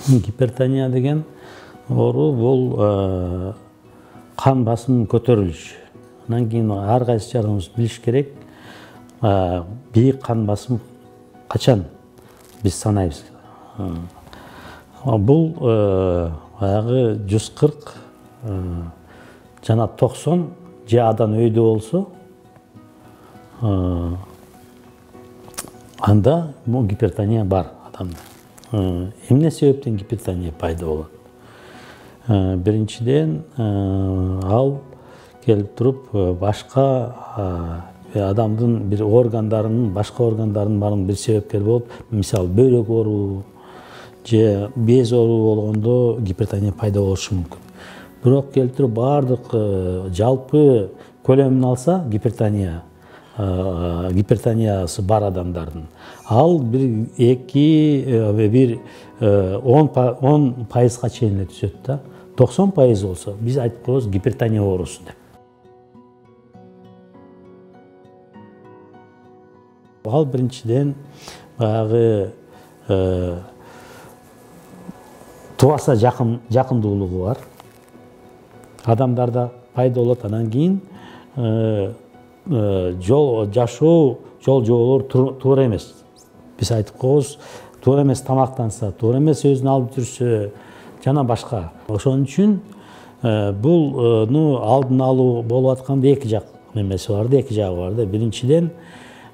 Гипертония деген оору бул кан басымын көтөрүлүш. Анан кийин ар кайсы жарымыз билиш керек, бийик кан басым качан биз санайбыз. Бул баягы 140 жана 90 же адан өйдө болсо, анда бул гипертония бар адамда. Эмне себептен гипертония пайда болот? Биринчиден, ал келип туруп башка адамдын бир органдарынын, башка органдарынын баарын бир себепкер болуп, мисалы бөйрөк оору же без оору болгондо гипертония пайда болушу мүмкүн. Бирок келип туруп баардык жалпы көлөмүн алса, гипертониясы бар адамдардын ал 10% чейин эле түшөт да. 90% болсо биз айтып коебуз гипертония оорусу деп. Ал биринчиден баягы тубаса жакындуулугу бар. Адамдарда пайда болот. Анан кийин жол жоболор туура эмес. Биз айтып коебуз, туура эмес тамактанса, туура эмес өзүн алып жүрсө жана башка. Ошон үчүн бул алдын алуу болуп атканда эки жак немеси бар да, эки жагы бар да. Биринчиден,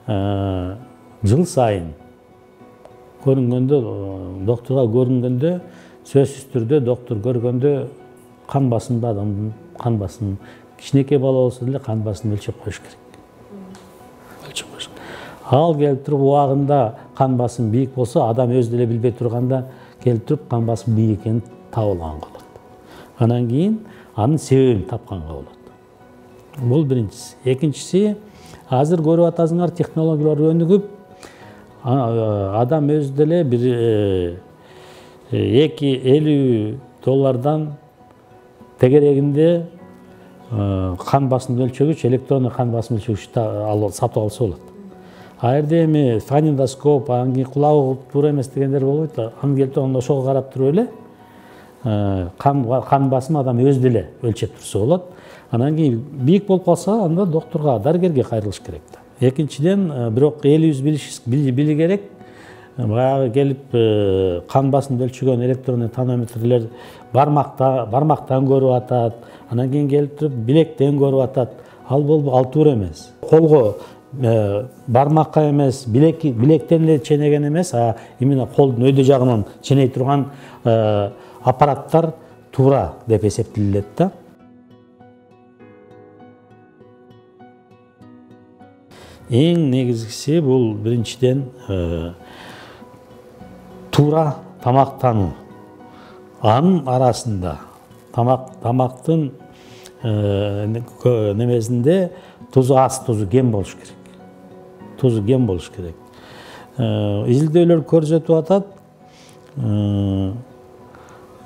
жыл сайын көрүнгөндө, докторго көрүнгөндө, сөзсүз түрдө доктор көргөндө кан басымды адамдын кан басымын, кичинекей бала болсо деле кан басымын өлчөп коюш керек. Ал келип туруп убагында кан басым бийик болсо, адам өзү деле билбей турганда келип туруп кан басым бийик экени табылганга болот. Анан кийин анын себебин тапканга болот. Бул биринчиси. Экинчиси, азыр көрүп атасыңар, технологиялар өнүгүп, адам өзү деле бир $250 тегерегинде кан басымды өлчөгүч, электрондук кан басым өлчөгүч сатып алса болот. Айрда эми фонендоскоп, анан кийин кулагы туура эмес дегендер болбойт. Аны келип турганда ошого карап туруп эле кан басым адам өзү деле өлчөп турса болот. Анан кийин бийик болуп калса, анда докторго, дарыгерге кайрылыш керек да. Экинчиден, бирок элибиз били керек, баягы келип кан басымды өлчөгөн электрондук тонометрлер бармактан көрүп атат, анан кийин келип туруп билектен көрүп атат. Ал туура эмес. Колго бармакка эмес, билектен эле ченеген эмес, именно колдун өйдө жагынан ченей турган аппараттар туура деп эсептелет да. Эң негизгиси бул биринчиден туура тамактануу. Анын арасында тамактын немесинде тузу аз, тузу кем болуш керек. Изилдөөлөр көрсөтүп атат,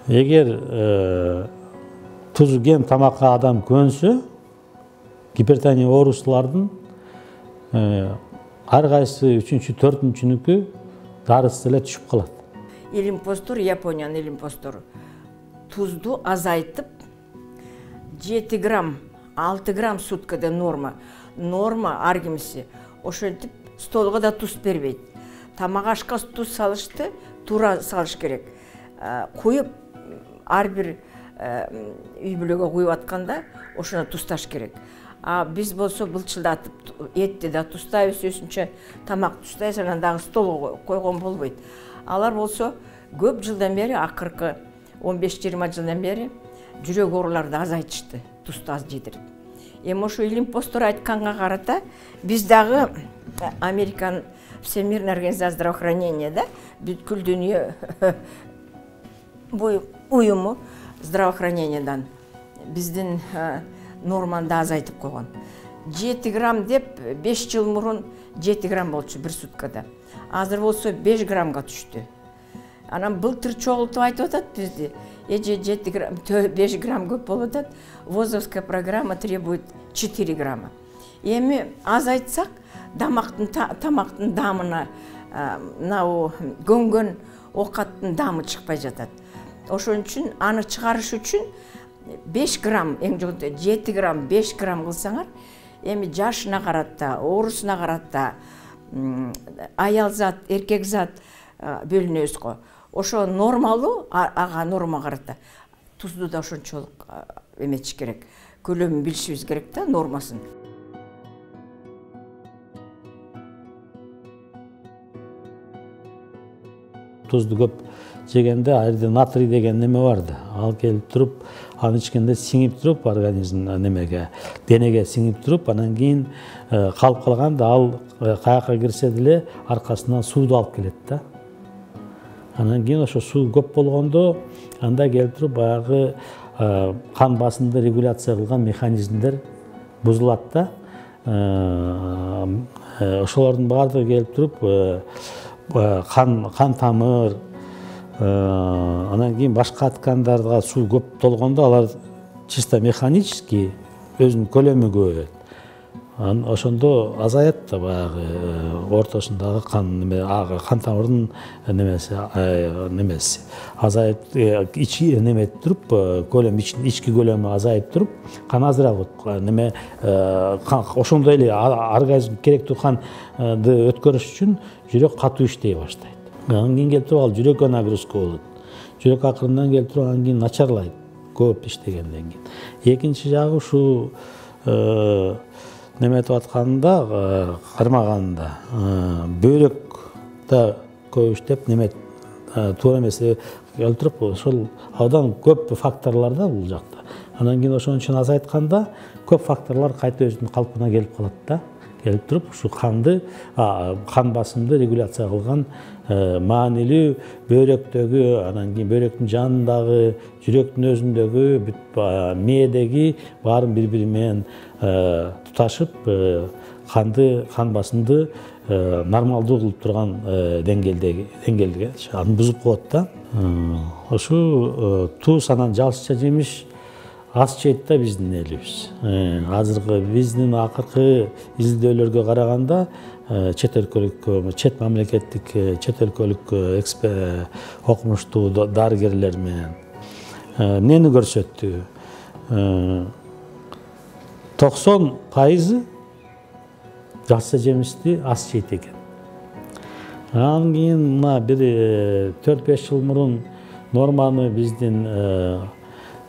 эгер тузу кем тамакка адам көнсө, гипертония оорусулардын ар кайсы 3-4-нүкү дарысы эле түшүп калат. Илимпостор, Япониянын илимпостору тузду азайтып 7 грамм, 6 грамм суткада норма ар кимиси. Ошентип столго да туз бербейт. Тамак ашка туз салышты, туура салыш керек. Куюп, ар бир үй бүлөгө куюп атканда ошону тусташ керек. Биз болсо былчылдатып этти да тустайбыз, өсүнчө тамак тустайбыз, анан дагы столго койгон болбойт. Алар болсо көп жылдан бери, акыркы 15-20 жылдан бери жүрөк ооруларды азайтышты, тузду аз жедирип. Эми ошо илимпостор айтканга карата биз дагы Американ Всемирная организация здравоохранения да, бүткүл дүйнө уюму здравоохранениядан биздин норманы да азайтып койгон. 7 грамм деп 5 жыл мурун 7 грамм болчу бир суткада. Азыр болсо 5 граммга түштү. Анан былтыр чогултуп айтып атат бизди. 7 грамм, 5 грамм көп болуп атат. ВОЗовская программа требует 4 грамма. Эми азайтсак, тамактын дамына, көнгөн оокаттын даамы чыкпай жатат. Ошон үчүн аны чыгарыш үчүн 5 грамм, эң жоготу 7 грамм, 5 грамм кылсаңар, эми жашына карата, оорусуна карата, аял зат, эркек зат бөлүнөбүз го. Ошо нормалуу, ага норма карата. Тузду да ошончолук эметиш керек. Көлөмүн билишибиз керек да, нормасын. Tuzdu көп жегенде айрда натрий деген неме барды. Ал келип туруп, аны ичкенде сиңип туруп организм немеге, денеге сиңип туруп, анан кийин калып калганда ал каяка кирсе деле аркасынан сууду алып келет да. Анан кийин ошо суу көп болгондо анда келип туруп баягы кан басымды регуляция кылган механизмдер бузулат да. Ошолордун баардыгы келип туруп қан тамыр, анан кийин башка ткандарга суу көп толгондо алар чисто механически өзүнүн көлөмү көбөйөт. Ошондо азаят да баягы ортосундагы кан тамырдын немеси азайып, ичи неметип туруп, көлөм ички көлөмү азайып туруп, кан азыраак болот. Неме ошондой эле организм керектүү канды өткөрүш үчүн жүрөк катуу иштей баштайт. Анан кийин келип туруп ал жүрөккө нагрузка болот. Жүрөк акырындан келип туруп анан кийин начарлайт көп иштегенден кийин. Экинчи жагы ушу неметип атканда, кармаганында бөйрөк да көп иштеп неметип туура эмес келип туруп, ошол абдан көп факторлор да бул жакта. Анан кийин ошон үчүн азайтканда көп факторлор кайта өзүнүн калпына келип калат да. Келип туруп, ушу канды, кан басымды регуляция кылган маанилүү бөйрөктөгү, анан кийин бөйрөктүн жанындагы, жүрөктүн өзүндөгү, мээдеги баарын бири-бири менен туташып, кан басымды нормалдуу кылып турган деңгээлге аны бузуп коет да. Ошо туз анан жалшыча жемиш аз жейт да биздин элибиз. Азыркы биздин акыркы изилдөөлөргө караганда чет өлкөлүк, чет мамлекеттик, чет өлкөлүк окумуштуу дарыгерлер менен эмнени көрсөттү? 90% жалшыча жемишти аз жейт экен. Анан кийин мына бир 4-5 жыл мурун норманы биздин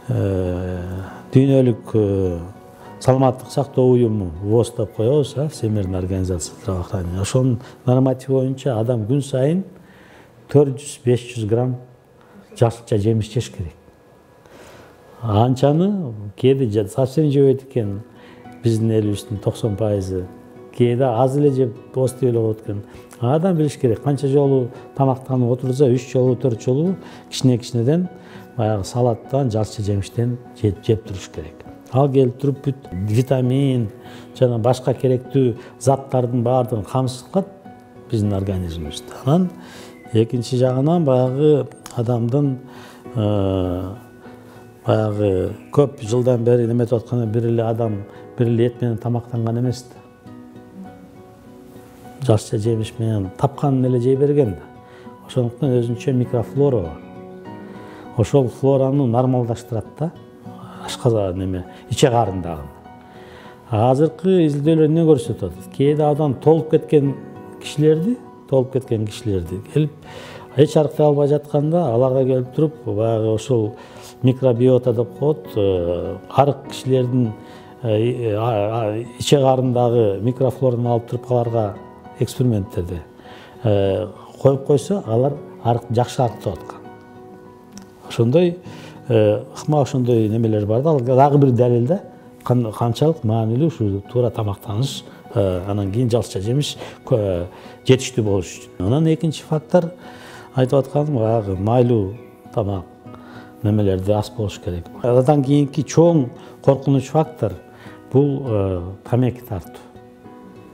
дүйнөлүк саламаттык сактоо уюму ВОЗ деп коебуз, Всемирная организация здравоохранения. Ошонун нормативи боюнча адам күн сайын 400-500 грамм жалшыча жемиш жеш керек. Анчаны кээде совсем жебейт экен биздин элибиздин 90%. Кээде аз эле жеп посты эле болот экен. Адам билиш керек, канча жолу тамактанып отурса, 3 жолу, 4 жолу кичине-кичинеден баягы салаттан, жалшыча жемиштен жеп туруш керек. Ал келип туруп бүт витамин жана башка керектүү заттардын баардыгын камсыз кылат биздин организмибизде. Анан экинчи жагынан баягы адамдын баягы көп жылдан бери неметип атканы бир эле адам бир эле эт менен тамактанган эмес да. Жалшыча жемиш менен тапканын эле жей берген да. Ошондуктан өзүнчө микрофлора бар. Ошол флораны нормалдаштырат да, ашказа неме, иче карындагы. Азыркы изилдөөлөр эмне көрсөтүп атат? Кээде абдан толуп кеткен кишилерди келип эч арыктай албай жатканда, аларга келип туруп, баягы ошол микробиота деп коет, арык кишилердин иче карындагы микрофлораны алып туруп аларга эксперименттерди коюп койсо, алар жакшы арыктап аткан. Ошондой ыкма ошондой немелер бар да. Дагы бир далил да, канчалык маанилүү ушу туура тамактаныш, анан кийин жалшыча жемиш жетиштүү болуш үчүн. Анан экинчи фактор айтып атканым баягы майлуу тамак немелерди аз болуш керек. Андан кийинки чоң коркунуч фактор бул тамеки тартуу.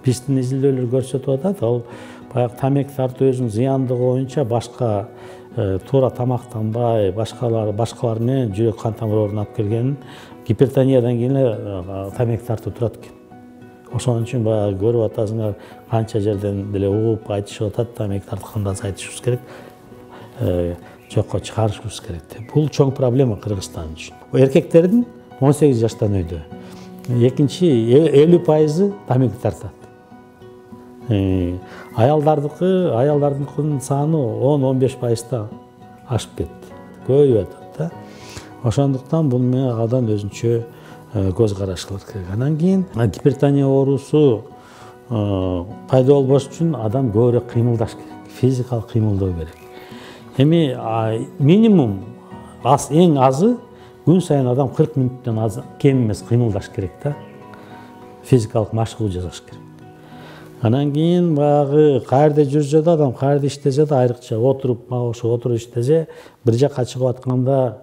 Биздин изилдөөлөр көрсөтүп атат, ал баягы тамеки тартуу өзүнүн зыяндыгы боюнча башка туура тамактанбай, башкалар менен жүрөк кан тамыр оорун алып келген, гипертониядан кийин эле тамеки тартуу турат экен. Ошон үчүн баягы көрүп атасыңар, канча жерден деле угуп айтышып атат, тамеки тартканды азайтышыбыз керек. жокко чыгарышыбыз керек. Бул чоң проблема Кыргызстан үчүн. Эркектердин 18 жаштан өйдө. Экинчи 50% тамеки тартат. Аялдардын саны 10-15%да ашып кетти. Көбөйүп атат да. Ошондуктан бул менен адан өзүнчө көз карашылат керек. Анан кийин гипертония оорусу пайда болбош үчүн адам көбүрөөк кыймылдаш керек. Физикалык кыймылдоо керек. Эми минимум эң азы күн сайын адам 40 мүнөттөн аз кем эмес кыймылдаш керек да. Физикалык машыгуу жасаш керек. Анан кийин баягы каерде жүрсө да адам, каерде иштесе да айрыкча отуруп иштесе, бир жакка чыгып атканда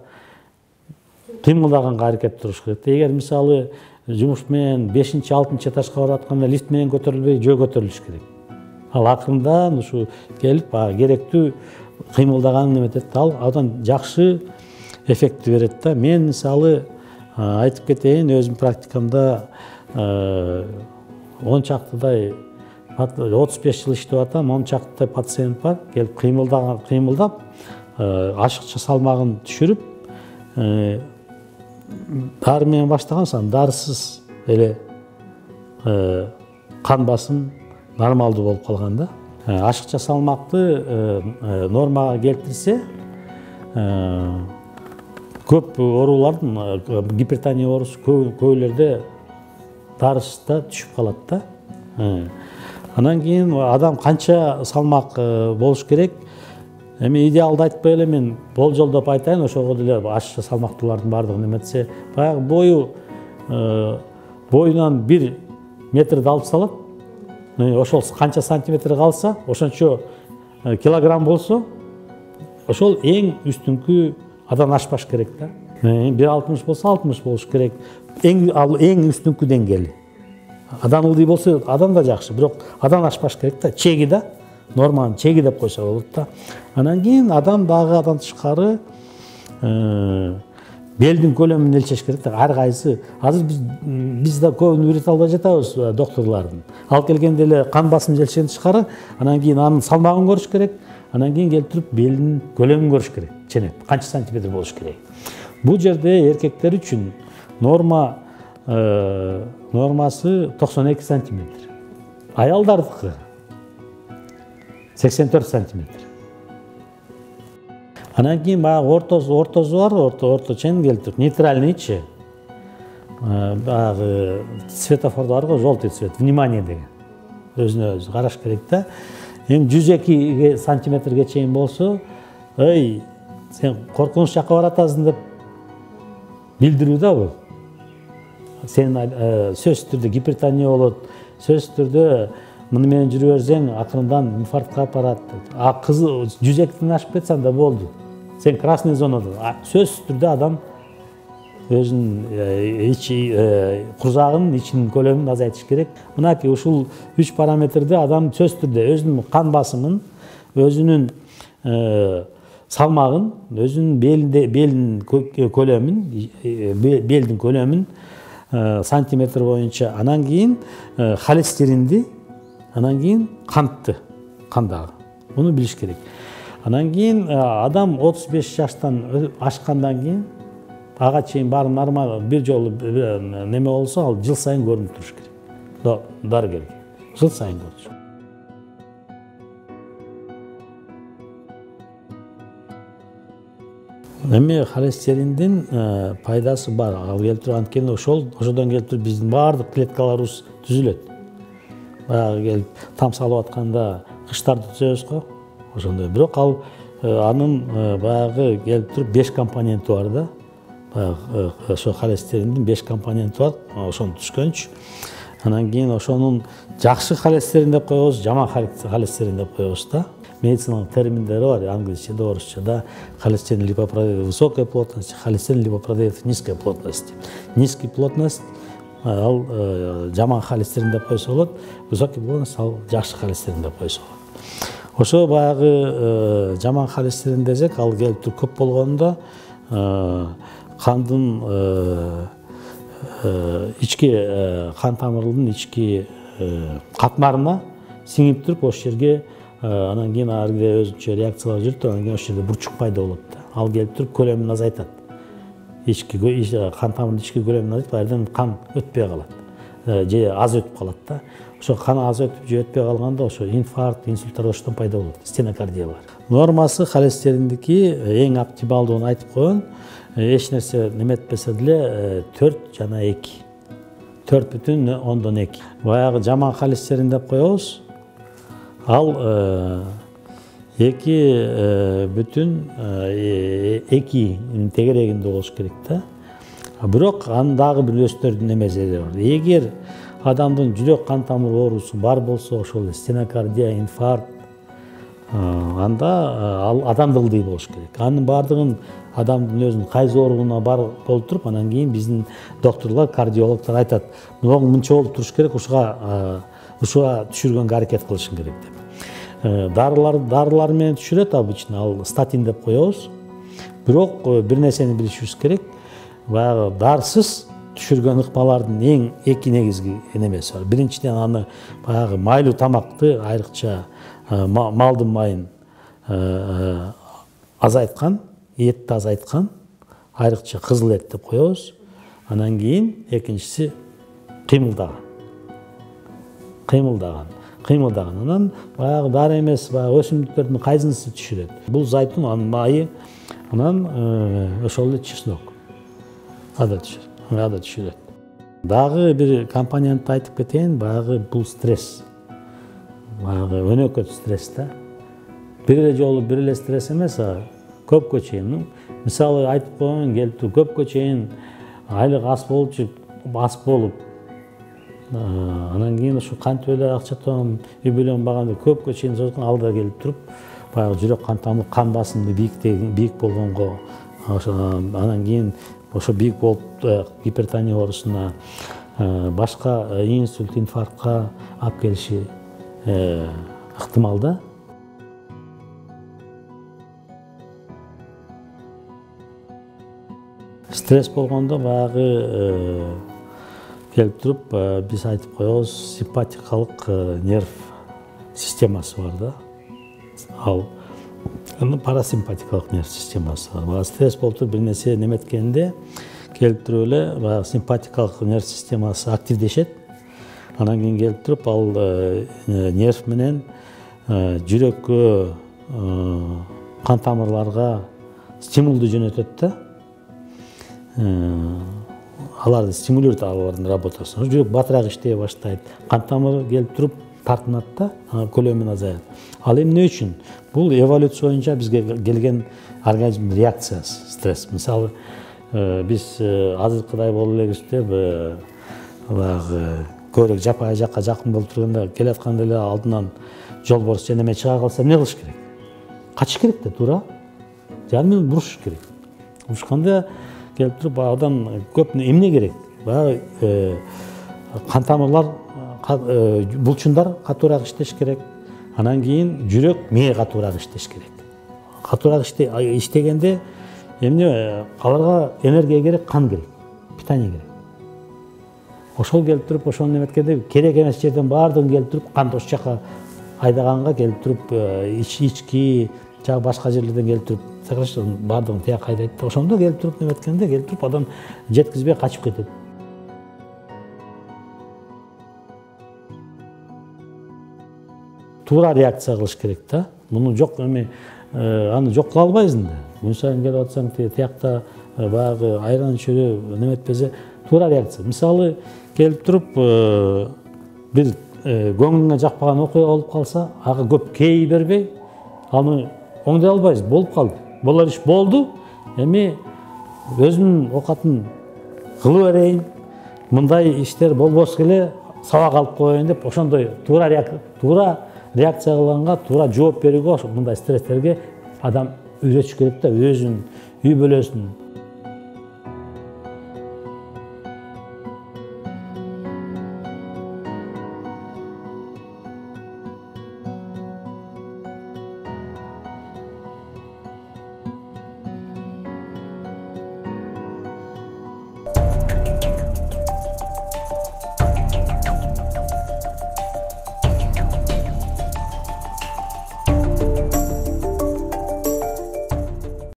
кыймылдаганга аракет кылыш керек. Эгер мисалы жумуш менен 5-6 этажга барып атканда лифт менен көтөрүлбөй, жөө көтөрүлүш керек. Ал акырындан ушу келип, керектүү кыймылдаганын эметет. Ал абдан жакшы эффектти берет да. Мен мисалы айтып кетейин, өзүм практикамда 10 чактыдай 35 жыл иштеп атам, 10 чакты пациент бар, келип кыймылдап, ашыкча салмагын түшүрүп, дары менен баштаган, дарысыз эле кан басым нормалдуу болуп калган да. Ашыкча салмакты нормага келтирсе, көп оорулардын, гипертония оорусу көбүлөрдө дарысыз да түшүп калат да. Анан кийин адам канча салмак болуш керек? Эми идеалды айтпай эле мен болжолдоп айтайын, ошого деле ашыкча салмактуулардын бардыгын эметсе, баягы боюнан 1 метрди алып салат. Ошол канча сантиметр калса, ошончо килограмм болсо, ошол эң үстүңкү адан ашпаш керек да. 1,60 болсо 60 болуш керек. Эң үстүңкү деңгээли. Адан ылдый болсо, адан да жакшы, бирок адан ашпаш керек да. Чеги да, норманын чеги деп койсо болот да. Анан кийин адам дагы адан тышкары белдин көлөмүн өлчөш керек да. Ар кайсы. Азыр биз да көбүн үйрөтө албай жатабыз докторлордун. Ал келгенде эле кан басым өлчөшөн тышкары, анан кийин анын салмагын көрүш керек. Анан кийин келип туруп белдин көлөмүн көрүш керек. Ченеп, канча сантиметр болуш керек. Бул жерде эркектер үчүн нормасы 92 сантиметр. Аялдардыкы 84 сантиметр. Анан кийин баягы ортосу бар, орто чен келтирип, нейтральныйчы. Баягы светофордо бар го, желтый цвет, внимание деген. Өзүнө өзү караш керек да. Эми 102 сантиметрге чейин болсо, ой, сен коркунуч жакка баратасың деп билдирүү да бул. Сен сөзсүз түрдө гипертония болот, сөзсүз түрдө муну менен жүрө берсең акырындан инфарктка апарат. Кызыл 102ден ашып кетсең да болду. Сен красный зонада. Сөзсүз түрдө адам өзүнүн курзагынын ичинин көлөмүн азайтыш керек. Мынакей ушул 3 параметрди адам сөзсүз түрдө өзүнүн кан басымын, өзүнүн салмагын, өзүнүн белдин көлөмүн сантиметр боюнча, анан кийин холестеринди, анан кийин кандагы. Буну билиш керек. Анан кийин адам 35 жаштан ашкандан кийин ага чейин баары нормал бир жолу неме болсо, ал жыл сайын көрүнүп туруш керек. Дарыгерге. Жыл сайын көрүш. Эми холестериндин пайдасы бар. Ал келтирип анткени ошодон келтирип биздин баардык клеткаларыбыз түзүлөт. Баягы келип там салып атканда кыштарды түзөбүз го. Ошондой. Бирок ал анын баягы келтирип 5 компоненти бар да. Баягы ошо холестериндин 5 компоненти бар. Ошону түшкөнчү. Анан кийин ошонун жакшы холестерин деп коебуз, жаман холестерин деп коебуз да. Медициналык терминдери бар, англисчеде, орусчада. Холестерин липопротеиды высокой плотности, холестерин липопротеиды низкой плотности. Низкий плотность ал жаман холестерин деп койсо болот, высокий плотность ал жакшы холестерин деп койсо болот. Ошо баягы жаман холестерин десек, ал келип туруп көп болгондо кандын ички кан тамырынын ички катмарына сиңип туруп ошол жерге анан кийин ар бир өзүнчө реакциялар жүрүп анан кийин ошол жерде бурчук пайда болот да. Ал келип туруп көлөмүн азайтат. Кан тамырдын ички көлөмүн азайтып, айрдан кан өтпөй калат. Же аз өтүп калат да. Ошо кан аз өтүп же өтпөй калганда ошо инфаркт, инсульттар ошондон пайда болот, стенокардиялар. Нормасы холестериндики эң оптималдууну айтып койгон. Эч нерсе неметпесе деле 4 жана 2. 4,2. Баягы жаман холестерин деп коебуз. Ал 2,2 тегерегинде болуш керек да. Бирок анын дагы бир өстөрдүн эмеси бар. Эгер адамдын жүрөк кан тамыр оорусу бар болсо, ошол стенокардия, инфаркт, анда ал адам ылдый болуш керек. Анын бардыгын адамдын өзүнүн кайсы органына бар болуп туруп, анан кийин биздин докторлор, кардиологдор айтат, мынча болуп туруш керек, ушуга түшүргөнгө аракет кылышың керек деп. Дарылар менен түшүрөт обычно, ал статин деп коебуз. Бирок бир нерсени билишибиз керек, баягы дарсыз түшүргөн ыкмалардын эң эки негизги немеси бар. Биринчиден аны баягы майлуу тамакты, айрыкча малдын майын азайткан, этти азайткан, айрыкча кызыл эт деп коебуз. Анан кийин экинчиси кыймылдаган. Анан баягы дары эмес, баягы өсүмдүктөрдүн кайсынысы түшүрөт. Бул зайтун, анын майы, анан ошол эле чеснок. Ада түшүрөт. Дагы бир компонент айтып кетейин, баягы бул стресс. Баягы өнөкөт стресс да. Бир эле жолу бир эле стресс эмес, көпкө чейин. Мисалы айтып койгон, келип көпкө чейин айлык аз болуп, анан кийин ушу кантип эле акча табам, үй бүлөм багамды көпкө чейин созгон, ал да келип туруп, баягы жүрөк кан тамыр, кан басымы бийик болгонго, анан кийин ошо бийик болуп гипертония оорусуна, башка инсульт, инфарктка алып келиши ыктымал да. Стресс болгондо баягы келип туруп, биз айтып коебуз, симпатикалык нерв системасы бар да. Ал парасимпатикалык нерв системасы бар. Баягы стресс болуп туруп бир нерсе неметкенде келип туруп эле баягы симпатикалык нерв системасы активдешет. Анан кийин келип туруп ал нерв менен жүрөккө, кан тамырларга стимулду жөнөтөт да. Аларды стимулирует, алардын работасын. Жүрөк батыраак иштей баштайт. Кан тамыр келип туруп тартынат да, көлөмүн азаят. Ал эмне үчүн? Бул эволюция боюнча бизге келген организмдин реакциясы, стресс. Мисалы, биз азыркыдай боло элебиз деп, баягы көбүрөөк жапайы жакка жакын болуп турганда, келатканда эле алдынан жолборс же неме чыга калса эмне кылыш керек? Качыш керек да, туура. Жанын бурушуш керек. Бурушканда келип туруп, адам көп эмне керек? Баягы кан тамырлар, булчундар катуураак иштеш керек. Анан кийин жүрөк, мээ катуураак иштеш керек. Катуураак иштегенде эмне, аларга энергия керек, кан керек, питание керек. Ошол келип туруп, ошону неметкенде керек эмес жерден баардыгын келип туруп, канды ошол жака айдаганга келип туруп, ички жагы башка жерлерден келип туруп, баардыгын тияка айдайт да. Ошондо келип туруп неметкенде, келип туруп адам жеткизбей качып кетет. Туура реакция кылыш керек да. Муну жок эми, аны жок кыла албайсың да. Күн сайын келип атсаң, тиякта баягы айран чөйрө неметпесе, туура реакция. Мисалы, келип туруп, бир көңүлүңө жакпаган окуя болуп калса, ага көп кей бербей, аны оңдой албайсың, болуп калды. Болор иш болду, эми өзүнүн оокатын кылып берейин, мындай иштер болбосо эле сабак алып коеюн деп, ошондой туура реакция кылганга, туура жооп берүүгө, мындай стресстерге адам үйрөтүш керек да, өзүн, үй бүлөсүн,